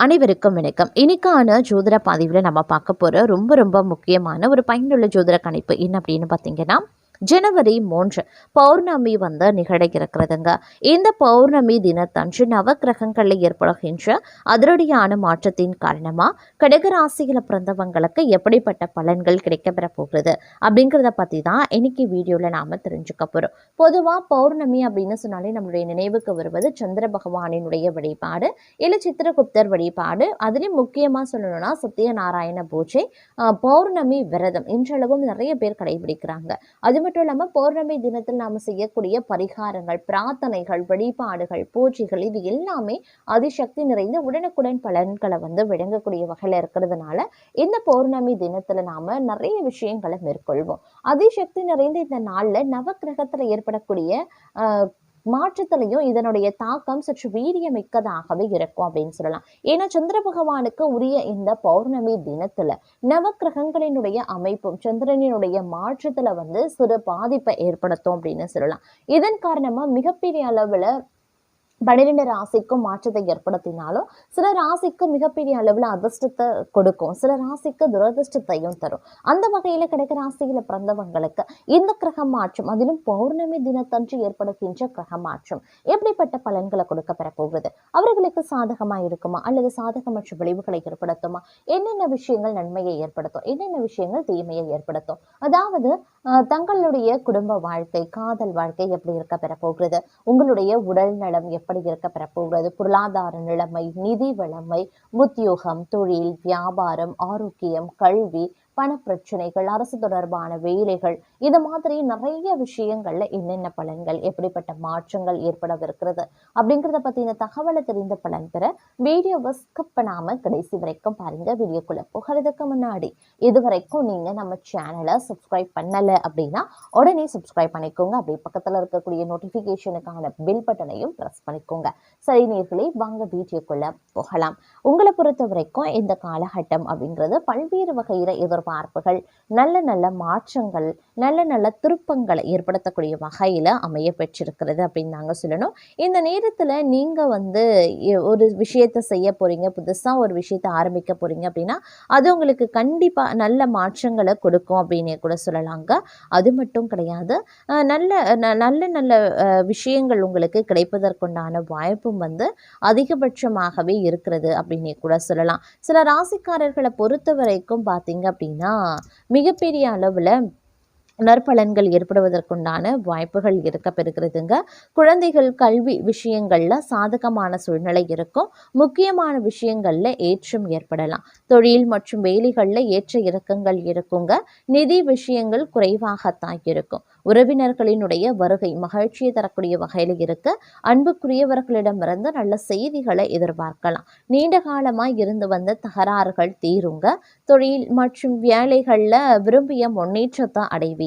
அனைவருக்கும் வணக்கம். இன்னைக்கான ஜோதிட பதிவில் நம்ம பார்க்க போகிற ரொம்ப முக்கியமான ஒரு பயனுள்ள ஜோதிட கணிப்பு என்ன அப்படின்னு பார்த்தீங்கன்னா, ஜனவரி 3 பௌர்ணமி வந்து நிகழ இருக்கிறதுங்க. இந்த பௌர்ணமி தினத்தன்று நவக்கிரகங்களில் ஏற்படுகின்ற அதிரடியான மாற்றத்தின் காரணமாக கடகராசியில் பிறந்தவங்களுக்கு எப்படிப்பட்ட பலன்கள் கிடைக்கப்பெற போகிறது அப்படிங்கிறத பற்றி தான் இன்னைக்கு வீடியோவில் நாம் தெரிஞ்சுக்க போகிறோம். பொதுவாக பௌர்ணமி அப்படின்னு சொன்னாலே நம்மளுடைய நினைவுக்கு வருவது சந்திர பகவானினுடைய வழிபாடு, இல்லை சித்திரகுப்தர் வழிபாடு. அதுலேயும் முக்கியமாக சொல்லணும்னா சத்யநாராயண பூஜை, பௌர்ணமி விரதம் இன்றளவும் நிறைய பேர் கடைபிடிக்கிறாங்க. அது மட்டும் இல்லாமல் பௌர்ணமி தினத்தில் நாம் செய்யக்கூடிய பரிகாரங்கள், பிரார்த்தனைகள், வழிபாடுகள், பூஜைகள் இது எல்லாமே அதிசக்தி நிறைந்த உடனுக்குடன் பலன்களை வந்து வழங்கக்கூடிய வகையில் இருக்கிறதுனால இந்த பௌர்ணமி தினத்துல நாம நிறைய விஷயங்களை மேற்கொள்வோம். அதிசக்தி நிறைந்த இந்த நாள்ல நவக்கிரகத்துல ஏற்படக்கூடிய மாற்றத்திலையும் இதனுடைய தாக்கம் சற்று வீரியமிக்கதாகவே இருக்கும் அப்படின்னு சொல்லலாம். ஏன்னா சந்திர பகவானுக்கு உரிய இந்த பௌர்ணமி தினத்துல நவக்கிரகங்களினுடைய அமைப்பும் சந்திரனினுடைய மாற்றத்துல வந்து சிறு பாதிப்பை ஏற்படுத்தும் அப்படின்னு சொல்லலாம். இதன் காரணமா மிகப்பெரிய அளவுல 12 ராசிக்கும் மாற்றத்தை ஏற்படுத்தினாலும் சில ராசிக்கு மிகப்பெரிய அளவில் அதிர்ஷ்டத்தை கொடுக்கும், சில ராசிக்கு துரதிர்ஷ்டத்தையும் தரும். அந்த வகையில கடக ராசியில பிறந்தவங்களுக்கு இந்த கிரக மாற்றம், அதிலும் பௌர்ணமி தினத்தன்று ஏற்படுகின்ற கிரக மாற்றம் எப்படிப்பட்ட பலன்களை கொடுக்க பெற போகுது, அவர்களுக்கு சாதகமா இருக்குமா அல்லது சாதகமற்ற விளைவுகளை ஏற்படுத்துமா, என்னென்ன விஷயங்கள் நன்மையை ஏற்படுத்தும், என்னென்ன விஷயங்கள் தீமையை ஏற்படுத்தும், அதாவது தங்களுடைய குடும்ப வாழ்க்கை, காதல் வாழ்க்கை எப்படி இருக்க பெற போகிறது, உங்களுடைய உடல் நலம் எப்படி இருக்க பெறப்போகிறது, பொருளாதார நிலைமை, நிதி வளமை, உத்தியோகம், தொழில், வியாபாரம், ஆரோக்கியம், கல்வி, பணப்பிரச்சனைகள், அரசு தொடர்பான வேலைகள், இது மாதிரி நிறைய விஷயங்கள்ல என்னென்ன பலன்கள், எப்படிப்பட்ட மாற்றங்கள் ஏற்படவிருக்கிறது அப்படிங்கிறத பத்தின தகவலை தெரிந்த பலன் பெற வீடியோவை ஸ்கிப் பண்ணாம கடைசி வரைக்கும் பாருங்க. வீடியோக்குள்ள போகிறதுக்கு முன்னாடி இதுவரைக்கும் நீங்க நம்ம சேனலை சப்ஸ்கிரைப் பண்ணல அப்படின்னா உடனே சப்ஸ்கிரைப் பண்ணிக்கோங்க. அப்படி பக்கத்துல இருக்கக்கூடிய நோட்டிபிகேஷனுக்கான பில் பட்டனையும் பிரஸ் பண்ணிக்கோங்க. சரி நேர்களே, வாங்க வீடியோக்குள்ள போகலாம். உங்களை பொறுத்த வரைக்கும் இந்த காலகட்டம் அப்படிங்கிறது பல்வேறு வகையில எதிர்பார்ப்புகள், நல்ல மாற்றங்கள், நல்ல திருப்பங்களை ஏற்படுத்தக்கூடிய வகையில அமைய பெற்றிருக்கிறது அப்படின்னு நாங்க சொல்லணும். இந்த நேரத்துல நீங்க வந்து ஒரு விஷயத்த செய்ய போறீங்க, புதுசா ஒரு விஷயத்த ஆரம்பிக்க போறீங்க அப்படின்னா அது உங்களுக்கு கண்டிப்பா நல்ல மாற்றங்களை கொடுக்கும் அப்படின்னு கூட சொல்லலாங்க. அது மட்டும் கிடையாது, நல்ல விஷயங்கள் உங்களுக்கு கிடைப்பதற்குண்டான வாய்ப்பும் வந்து அதிகபட்சமாகவே இருக்கிறது அப்படின்னு கூட சொல்லலாம். சில ராசிக்காரர்களை பொறுத்த வரைக்கும் பார்த்தீங்க அப்படின்னா மிகப்பெரிய அளவுல நற்பலன்கள் ஏற்படுவதற்குண்டான வாய்ப்புகள் இருக்க பெறுகிறதுங்க. குழந்தைகள் கல்வி விஷயங்கள்ல சாதகமான சூழ்நிலை இருக்கும். முக்கியமான விஷயங்கள்ல ஏற்றம் ஏற்படலாம். தொழில் மற்றும் வேலைகள்ல ஏற்ற இறக்கங்கள் இருக்குங்க. நிதி விஷயங்கள் குறைவாகத்தான் இருக்கும். உறவினர்களினுடைய வருகை மகிழ்ச்சியை தரக்கூடிய வகையில் இருக்கு. அன்புக்குரியவர்களிடமிருந்து நல்ல செய்திகளை எதிர்பார்க்கலாம். நீண்ட காலமாக இருந்து வந்த தகராறுகள் தீருங்க. தொழில் மற்றும் வேலைகள்ல விரும்பிய முன்னேற்றத்தை அடைவீங்க.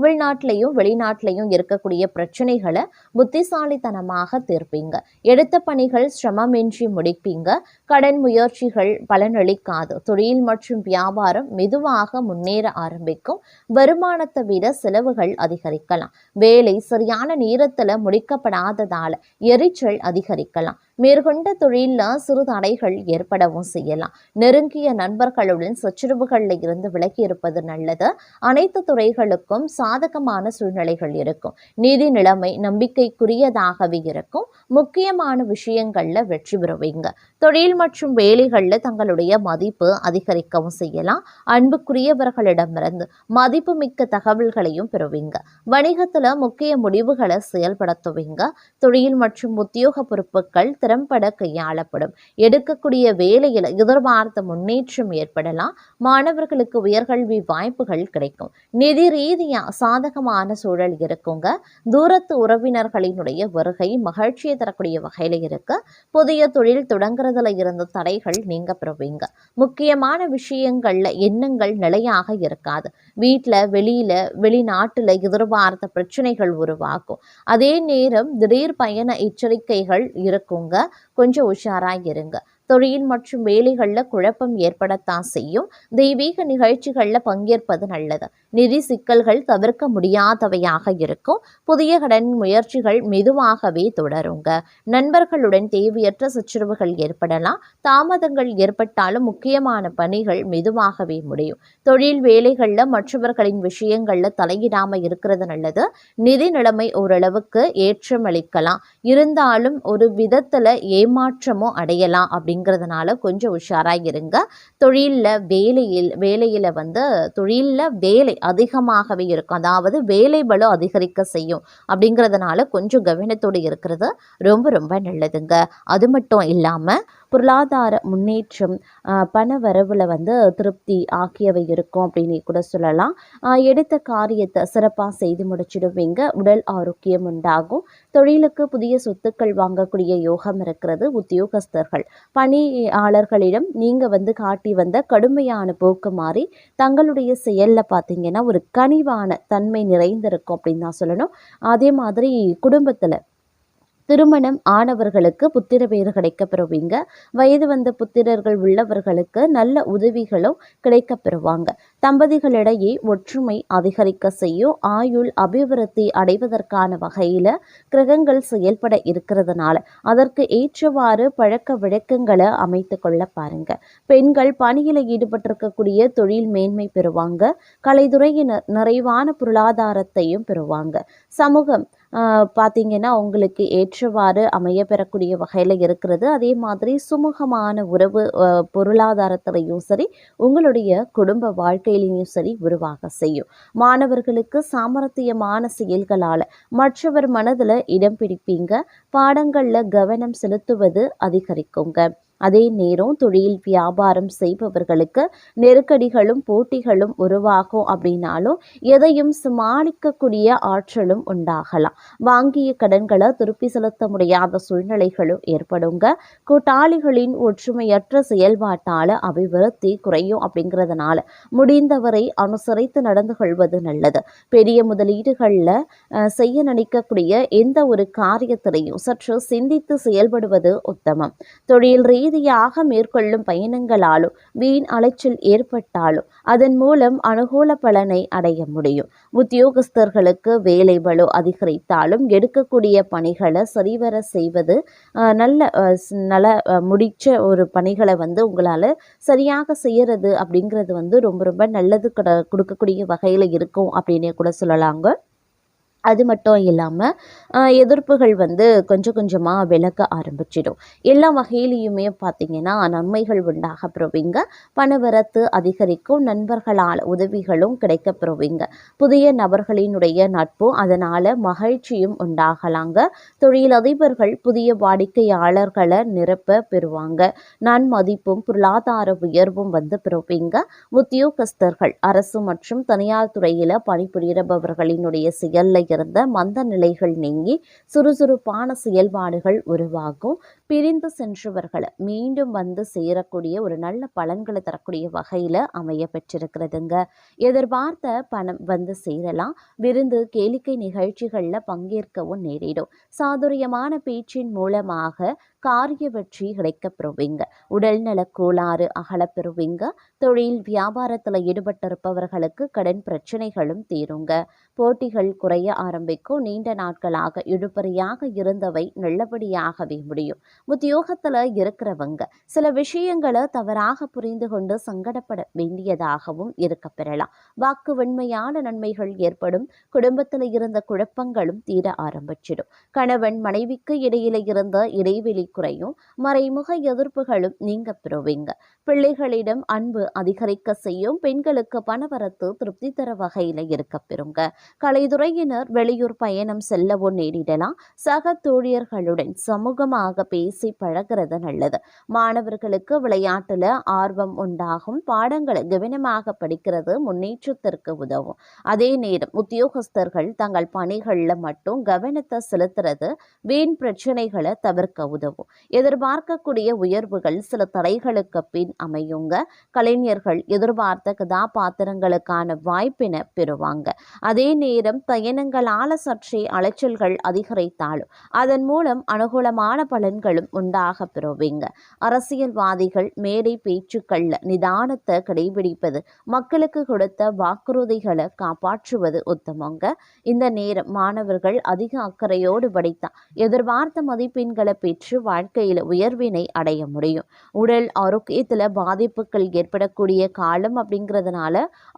உள்நாட்டிலையும் வெளிநாட்டிலையும் இருக்கக்கூடிய பிரச்சனைகளை புத்திசாலித்தனமாக தீர்ப்பீங்க. எடுத்த பணிகள் சிரமமின்றி முடிப்பீங்க. கடன் முயற்சிகள் பலனளிக்காது. தொழில் மற்றும் வியாபாரம் மெதுவாக முன்னேற ஆரம்பிக்கும். வருமானத்தை விட செலவுகள் அதிகரிக்கலாம். வேலை சரியான நேரத்துல முடிக்கப்படாததால எரிச்சல் அதிகரிக்கலாம். மேற்கொண்ட தொழில சிறு தடைகள் ஏற்படவும் செய்யலாம். நெருங்கிய நண்பர்களுடன் சச்சரவுகள்ல இருந்து விலகி இருப்பது நல்லது. அனைத்து துறைகளுக்கும் சாதகமான சூழ்நிலைகள் இருக்கும். நிதி நிலைமை நம்பிக்கைக்குரியதாகவே இருக்கும். முக்கியமான விஷயங்கள்ல வெற்றி பெறுவீங்க. தொழில் மற்றும் வேலைகள்ல தங்களுடைய மதிப்பு அதிகரிக்கவும் செய்யலாம். அன்புக்குரியவர்களிடமிருந்து மதிப்பு மிக்க தகவல்களையும் பெறுவீங்க. வணிகத்துல முக்கிய முடிவுகளை செயல்படுத்துவீங்க. தொழில் மற்றும் உத்தியோக பொறுப்புகள் திறம்பட கையாளப்படும். எடுக்கக்கூடிய வேலையில எதிர்பார்த்த முன்னேற்றம் ஏற்படலாம். மாணவர்களுக்கு உயர்கல்வி வாய்ப்புகள் கிடைக்கும். நிதி ரீதியா சாதகமான சூழல் இருக்குங்க. தூரத்து உறவினர்களினுடைய வருகை மகிழ்ச்சியை தரக்கூடிய வகையில இருக்கு. புதிய தொழில் தொடங்குறதுல இருந்த தடைகள் நீங்க பெறுவீங்க. முக்கியமான விஷயங்கள்ல எண்ணங்கள் நிலையாக இருக்காது. வீட்டுல வெளியில வெளிநாட்டுல எதிர்பார்த்த பிரச்சனைகள் உருவாகும். அதே நேரம் திடீர் பயண எச்சரிக்கைகள் இருக்குங்க. கொஞ்சம் உஷாராக இருங்க. தொழில் மற்றும் வேலைகளில் குழப்பம் ஏற்படத்தான் செய்யும். தெய்வீக நிகழ்ச்சிகளில் பங்கேற்பது நல்லது. நிதி சிக்கல்கள் தவிர்க்க முடியாதவையாக இருக்கும். புதிய கடன் முயற்சிகள் மெதுவாகவே தொடருங்க. நண்பர்களுடன் தேவையற்ற சச்சரவுகள் ஏற்படலாம். தாமதங்கள் ஏற்பட்டாலும் முக்கியமான பணிகள் மெதுவாகவே முடியும். தொழில் வேலைகளில் மற்றவர்களின் விஷயங்களில் தலையிடாம இருக்கிறது நல்லது. நிதி நிலைமை ஓரளவுக்கு ஏற்றமளிக்கலாம், இருந்தாலும் ஒரு விதத்துல ஏமாற்றமும் அடையலாம். அப்படிங்கிறதுனால கொஞ்சம் உஷாராக இருங்க. வேலையில தொழிலில் வேலை அதிகமாகவே இருக்கும், அதாவது வேலை பளு அதிகரிக்க செய்யும். அப்படிங்கிறதுனால கொஞ்சம் கவனத்தோடு இருக்கிறது ரொம்ப ரொம்ப நல்லதுங்க. அது மட்டும் இல்லாமல் பொருளாதார முன்னேற்றம், பண வரவில் திருப்தி ஆகியவை இருக்கும் அப்படின்னு கூட சொல்லலாம். எடுத்த காரியத்தை சிறப்பாக செய்து முடிச்சிடுவீங்க. உடல் ஆரோக்கியம் உண்டாகும். தொழிலுக்கு புதிய சொத்துக்கள் வாங்கக்கூடிய யோகம் இருக்கிறது. உத்தியோகஸ்தர்கள் பணியாளர்களிடம் நீங்கள் காட்டி வந்த கடுமையான போக்கு மாறி தங்களுடைய செயலில் பார்த்தீங்கன்னா ஒரு கனிவான தன்மை நிறைந்திருக்கும் அப்படின்னு தான் சொல்லணும். அதே மாதிரி குடும்பத்தில் திருமணம் ஆனவர்களுக்கு புத்திர பேறு கிடைக்கப்பெறுவீங்க. வயது வந்த புத்திரர்கள் உள்ளவர்களுக்கு நல்ல உதவிகளும் கிடைக்கப்பெறுவாங்க. தம்பதிகளிடையே ஒற்றுமை அதிகரிக்க செய்யும். ஆயுள் அபிவிருத்தி அடைவதற்கான வகையில் கிரகங்கள் செயல்பட இருக்கிறதுனால அதற்கு ஏற்றவாறு பழக்க வழக்கங்களை அமைத்து கொள்ள பாருங்க. பெண்கள் பணியில் ஈடுபட்டிருக்கக்கூடிய தொழில் மேன்மை பெறுவாங்க. கலைத்துறையினர் நிறைவான பொருளாதாரத்தையும் பெறுவாங்க. சமூகம் பார்த்தீங்கன்னா உங்களுக்கு ஏற்றவாறு அமைய பெறக்கூடிய வகையில் இருக்கிறது. அதே மாதிரி சுமூகமான உறவு பொருளாதாரத்திலையும் சரி, உங்களுடைய குடும்ப வாழ்க்கையிலையும் சரி உருவாக செய்யும். மாணவர்களுக்கு சாமர்த்தியமான செயல்களால் மற்றவர் மனதில் இடம் பிடிப்பீங்க. பாடங்களில் கவனம் செலுத்துவது அதிகரிக்குங்க. அதே நேரம் தொழில் வியாபாரம் செய்பவர்களுக்கு நெருக்கடிகளும் போட்டிகளும் உருவாகும். அப்படின்னாலும் எதையும் சமாளிக்கக்கூடிய ஆற்றலும் உண்டாகலாம். வாங்கிய கடன்களை திருப்பி செலுத்த முடியாத சூழ்நிலைகளும் ஏற்படுங்க. கூட்டாளிகளின் ஒற்றுமையற்ற செயல்பாட்டால் அபிவிருத்தி குறையும். அப்படிங்கிறதுனால முடிந்தவரை அனுசரித்து நடந்து கொள்வது நல்லது. பெரிய முதலீடுகளில் செய்ய நினைக்கக்கூடிய எந்த ஒரு காரியத்திலையும் சற்று சிந்தித்து செயல்படுவது உத்தமம். தொழில் ரீதியாக மேற்கொள்ளும் பயணங்களாலும் வீண் அலைச்சல் ஏற்பட்டாலும் அதன் மூலம் அனுகூல பலனை அடைய முடியும். உத்தியோகஸ்தர்களுக்கு வேலை பளு அதிகரித்தாலும் எடுக்கக்கூடிய பணிகளை சரிவர செய்வது நல்ல முடிச்ச ஒரு பணிகளை உங்களால் சரியாக செய்யறது அப்படிங்கிறது ரொம்ப ரொம்ப நல்லது கொடுக்கக்கூடிய வகையில் இருக்கும் அப்படின்னே கூட சொல்லலாங்க. அது மட்டும் இல்லாமல் எதிர்ப்புகள் கொஞ்சம் கொஞ்சமாக விலக ஆரம்பிச்சிடும். எல்லா வகையிலையுமே பார்த்திங்கன்னா நன்மைகள் உண்டாக பெறுவீங்க. பணவரத்து அதிகரிக்கும். நண்பர்களால் உதவிகளும் கிடைக்கப்பெறுவீங்க. புதிய நபர்களினுடைய நட்பும் அதனால் மகிழ்ச்சியும் உண்டாகலாங்க. தொழிலதிபர்கள் புதிய வாடிக்கையாளர்களை நிரப்ப பெறுவாங்க. நன்மதிப்பும் பொருளாதார உயர்வும் பெறுவீங்க. உத்தியோகஸ்தர்கள் அரசு மற்றும் தனியார் துறையில் பணிபுரிபவர்களினுடைய செயலில் இருந்த மந்த நிலைகள் நீங்கி சுறுசுறுப்பான செயல்பாடுகள் உருவாகும். பிரிந்து சென்றவர்களை மீண்டும் சேரக்கூடிய ஒரு நல்ல பலன்களை தரக்கூடிய வகையில் அமைய பெற்றிருக்கிறதுங்க. எதிர்பார்த்த பணம் சேரலாம். விருந்து கேளிக்கை நிகழ்ச்சிகளில் பங்கேற்கவும் நேரிடும். சாதுரியமான பேச்சின் மூலமாக காரிய வெற்றி கிடைக்கப்பெறுவீங்க. உடல்நல கோளாறு அகலப்பெறுவீங்க. தொழில் வியாபாரத்தில் ஈடுபட்டிருப்பவர்களுக்கு கடன் பிரச்சனைகளும் தீருங்க. போட்டிகள் குறைய ஆரம்பிக்கும். நீண்ட நாட்களாக இழுபறியாக இருந்தவை நல்லபடியாகவே முடியும். உத்தியோகத்தில் இருக்கிறவங்க சில விஷயங்களை தவறாக புரிந்து கொண்டு சங்கடப்பட வேண்டியதாகவும் இருக்க பெறலாம். வாக்கு வெண்மையான நன்மைகள் ஏற்படும். குடும்பத்தில் இருந்த குழப்பங்களும் தீர ஆரம்பிச்சிடும். கணவன் மனைவிக்கு இடையில இருந்த இடைவெளி குறையும். மறைமுக எதிர்ப்புகளும் நீங்க பெறுவீங்க. பிள்ளைகளிடம் அன்பு அதிகரிக்க செய்யும். பெண்களுக்கு பணவரத்து திருப்தி தர வகையில இருக்க பெறுங்க. கலைத்துறையினர் வெளியூர் பயணம் செல்லவோ நேரிடலாம். சக தோழியர்களுடன் சமூகமாக பேசி பழகிறது நல்லது. மாணவர்களுக்கு விளையாட்டுல ஆர்வம் உண்டாகும். பாடங்களை கவனமாக படிக்கிறது முன்னேற்றத்திற்கு உதவும். அதே நேரம் உத்தியோகஸ்தர்கள் தங்கள் பணிகளில் மட்டும் கவனத்தை செலுத்துறது வீண் பிரச்சனைகளை தவிர்க்க உதவும். உண்டாகும். எதிர்பார்க்கக்கூடிய உயர்வுகள் சில தடைகளுக்கு பின் அமையுங்க. கலைஞர்கள் எதிர்பார்த்த கதாபாத்திரங்களுக்கான வாய்ப்பினை பெறுவாங்க. அதே நேரம் பயணங்களால சற்றே அலைச்சல்கள் அதிகரித்தாலும் அதன் மூலம் அனுகூலமான பலன்களும் உண்டாக பெறுவீங்க. அரசியல்வாதிகள் மேடை பேச்சுக்கள்ல நிதானத்தை கடைபிடிப்பது, மக்களுக்கு கொடுத்த வாக்குறுதிகளை காப்பாற்றுவது உத்தமங்க. இந்த நேரம் மாணவர்கள் அதிக அக்கறையோடு படித்தா எதிர்பார்த்த மதிப்பெண்களை பெற்று வாழ்க்கையில உயர்வினை அடைய முடியும். உடல் ஆரோக்கியத்துல பாதிப்புகள் ஏற்படக்கூடிய காலம் அப்படிங்கிறதுனால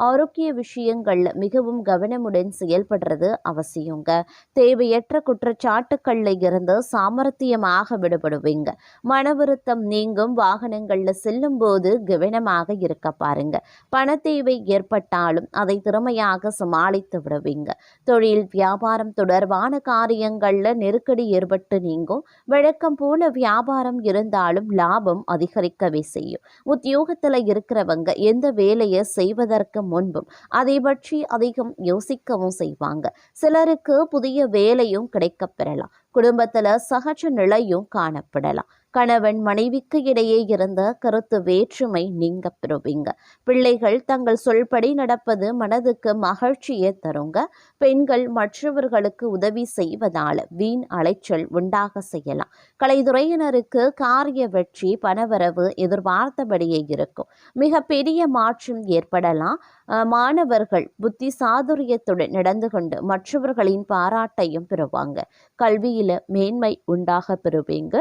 ஆரோக்கிய விஷயங்கள்ல மிகவும் கவனமுடன் செயல்படுறது அவசியங்க. தேவையற்ற குற்றச்சாட்டுக்கள்ல இருந்து சாமர்த்தியமாக விடுபடுவீங்க. மன வருத்தம் நீங்கும். வாகனங்கள்ல செல்லும் போது கவனமாக இருக்க பாருங்க. பண தேவை ஏற்பட்டாலும் அதை திறமையாக சமாளித்து விடுவீங்க. தொழில் வியாபாரம் தொடர்பான காரியங்கள்ல நெருக்கடி ஏற்பட்டு நீங்கும். வழக்கம் போல வியாபாரம் இருந்தாலும் லாபம் அதிகரிக்கவே செய்யும். உத்தியோகத்துல இருக்கிறவங்க எந்த வேலையை செய்வதற்கு முன்பும் அதை பற்றி அதிகம் யோசிக்கவும் செய்வாங்க. சிலருக்கு புதிய வேலையும் கிடைக்கப் பெறலாம். குடும்பத்துல சகஜ நிலையும் காணப்படலாம். கணவன் மனைவிக்கு இடையே இருந்த கருத்து வேற்றுமை நீங்க பெறுவீங்க. பிள்ளைகள் தங்கள் சொல்படி நடப்பது மனதுக்கு மகிழ்ச்சியை தருங்க. பெண்கள் மற்றவர்களுக்கு உதவி செய்வதால் வீண் அலைச்சல் உண்டாக செய்யலாம். கலைத்துறையினருக்கு காரிய வெற்றி, பணவரவு எதிர்பார்த்தபடியே இருக்கும். மிக பெரிய மாற்றம் ஏற்படலாம். மாணவர்கள் புத்தி சாதுரியத்துடன் நடந்து கொண்டு மற்றவர்களின் பாராட்டையும் பெறுவாங்க. கல்வியில மேன்மை உண்டாக பெறுவீங்க.